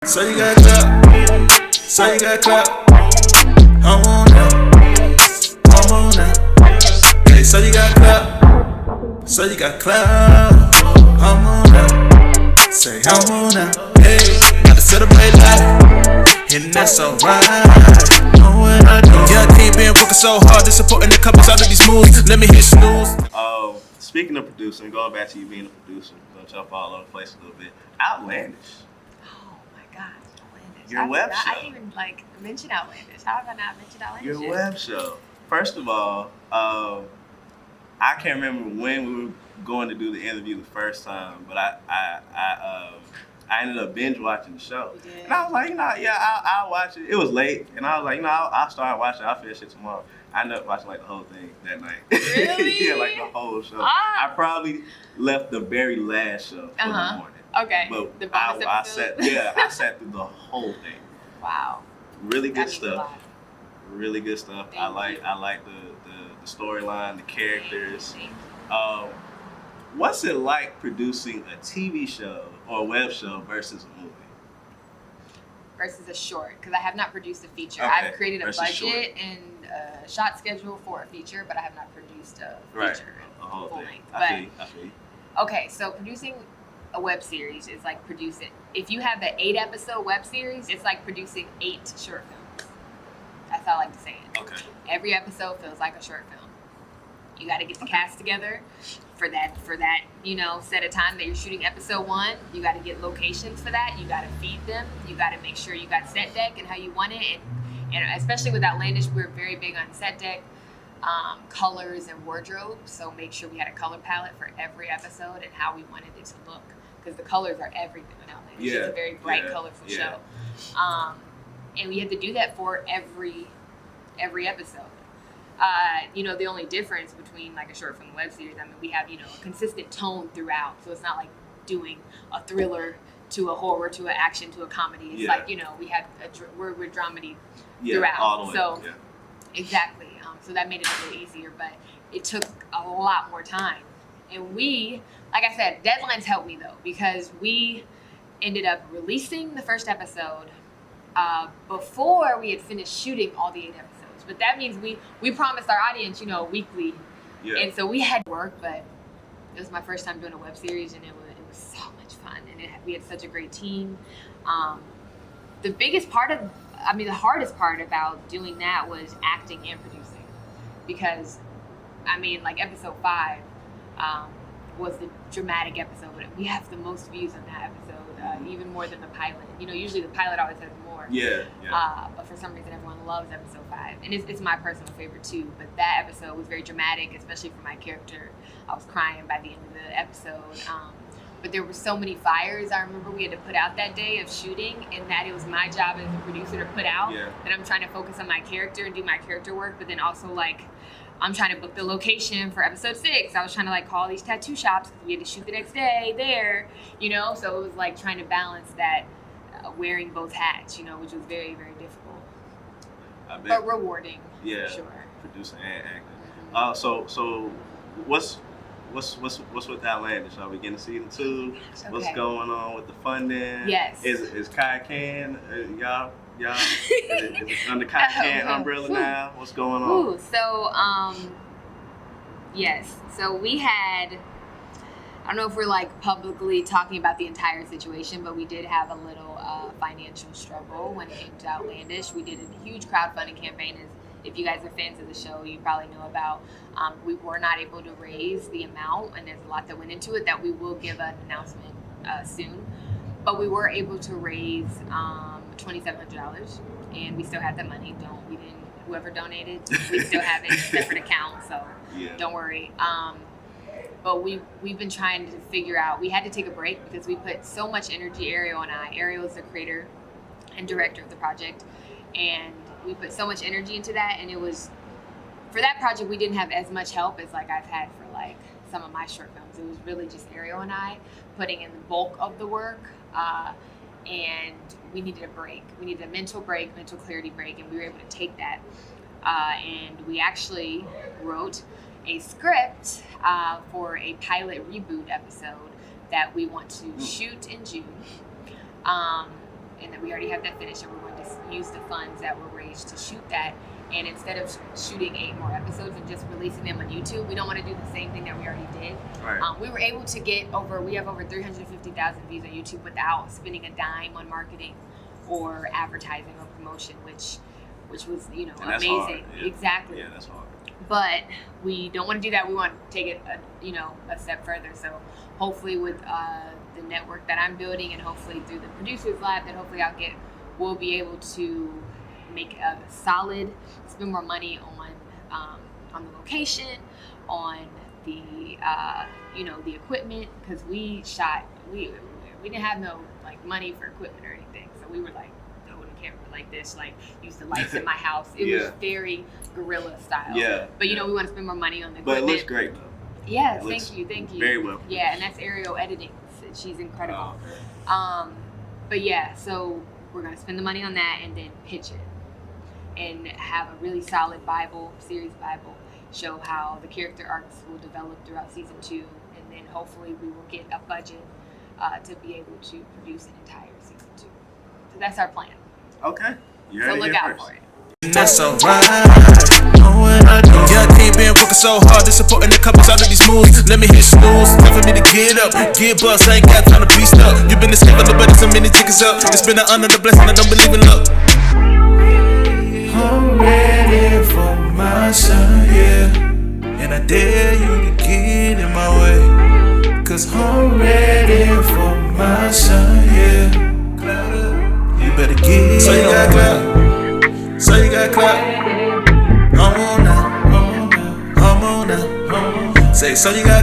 So you got clout, so you got clout. I'm on now, I'm on now. Hey, so you got clout, so you got clout. I'm on now, say I'm on now. Hey, gotta celebrate life, and that's alright. Know what I do? Yeah, I can't been working so hard, disappointing the couples out of these moves. Let me hit snooze. Speaking of producing, going back to you being a producer, gonna jump all over the place a little bit. Outlandish. Your web show. I didn't even mention Outlandish. How have I not mentioned Outlandish? Your web show. First of all, I can't remember when we were going to do the interview the first time, but I ended up binge watching the show. You did. And I was like, I'll watch it. It was late, and I was like, I'll start watching it. I'll finish it tomorrow. I ended up watching the whole thing that night. Really? Yeah, the whole show. I probably left the very last show for the morning. Okay. But the bonus I episode? sat through the whole thing. Wow. Really good That means a stuff. lot. Really good stuff. I like the storyline, the characters. Thank you. What's it like producing a TV show or a web show versus a movie? Versus a short, because I have not produced a feature. Okay, I've created a versus budget short. and a shot schedule for a feature, but I have not produced a feature. A whole full thing. length. I feel you. Okay, so producing a web series is like producing. If you have an 8-episode web series, it's like producing 8 short films. That's how I like to say it. Okay. Every episode feels like a short film. You got to get the cast together for that set of time that you're shooting episode 1. You got to get locations for that. You got to feed them. You got to make sure you got set deck and how you want it. And especially with Outlandish, we're very big on set deck, colors and wardrobe. So make sure we had a color palette for every episode and how we wanted it to look. Because the colors are everything in Outlandish. Yeah. It's a very bright, colorful show. And we had to do that for every episode. The only difference between like a short film and web series, we have, a consistent tone throughout. So it's not like doing a thriller to a horror to an action to a comedy. It's like, we have we're dramedy throughout. All the way. So exactly. So that made it a little easier, but it took a lot more time. And we, like I said, deadlines helped me though, because we ended up releasing the first episode before we had finished shooting all the 8 episodes. But that means we promised our audience, weekly. Yeah. And so we had work, but it was my first time doing a web series, and it was so much fun. And we had such a great team. The hardest part about doing that was acting and producing. Because, episode 5 was the dramatic episode. We have the most views on that episode, even more than the pilot. Usually the pilot always has more. Yeah. But for some reason, everyone loves episode 5. And it's my personal favorite too. But that episode was very dramatic, especially for my character. I was crying by the end of the episode. But there were so many fires I remember we had to put out that day of shooting, and that it was my job as a producer to put out. Yeah. That I'm trying to focus on my character and do my character work, but then also I'm trying to book the location for episode 6. I was trying to call these tattoo shops because we had to shoot the next day there, So it was trying to balance that, wearing both hats, which was very, very difficult. But rewarding. Yeah. For sure. Producing and acting. So what's with Outlandish? Are we getting season 2? Okay. What's going on with the funding? Yes. Is Kiah Clingman, y'all? Is it under Kiah Clingman umbrella now? What's going on? Ooh, so yes. So we had, I don't know if we're publicly talking about the entire situation, but we did have a little financial struggle when it came to Outlandish. We did a huge crowdfunding campaign. If you guys are fans of the show, you probably know about. We were not able to raise the amount, and there's a lot that went into it that we will give an announcement soon. But we were able to raise $2,700, and we still have that money. Whoever donated, we still have it in a separate account, so don't worry. But we've been trying to figure out. We had to take a break because we put so much energy. Ariel and I. Ariel is the creator and director of the project, and we put so much energy into that. And it was, for that project, we didn't have as much help as I've had for some of my short films. It was really just Ariel and I putting in the bulk of the work, and we needed a break. We needed a mental clarity break, and we were able to take that. And we actually wrote a script for a pilot reboot episode that we want to shoot in June. and that we already have that finished, and we're going to use the funds that were raised to shoot that. And instead of shooting 8 more episodes and just releasing them on YouTube, we don't want to do the same thing that we already did. Right. We were able to get we have over 350,000 views on YouTube without spending a dime on marketing or advertising or promotion, which was, And that's amazing. hard. Yeah. Exactly. Yeah, that's hard. But we don't want to do that. We want to take it, a step further. So hopefully with the network that I'm building, and hopefully through the Producers Lab that hopefully we'll be able to make a solid, spend more money on the location, on the the equipment, because we didn't have no money for equipment or anything, so we were like holding a camera like this, use the lights in my house. It was very guerrilla style. Yeah. But we want to spend more money on the But equipment. it looks great though. Yeah, It looks thank you. very well. Yeah, and that's Ariel editing. She's incredible. Oh, okay. But yeah, so we're gonna spend the money on that and then pitch it and have a really solid series Bible, show how the character arcs will develop throughout season 2, and then hopefully we will get a budget to be able to produce an entire season 2. So that's our plan. Okay. You So heard it look here out first. for it. And that's alright. Know what I do. Yeah, I can't been working so hard, they supporting the couples out of these moves. Let me hit snooze, time for me to get up, get bust. I ain't got time to be stuck. You been the skipper, nobody so many tickets up. It's been an honor, the blessing, I don't believe in luck. I'm ready for my son, yeah. And I dare you to get in my way, 'cause I'm ready for my son, yeah. You better get. So you got clout. So you got clout. I'm on now. Say, so you got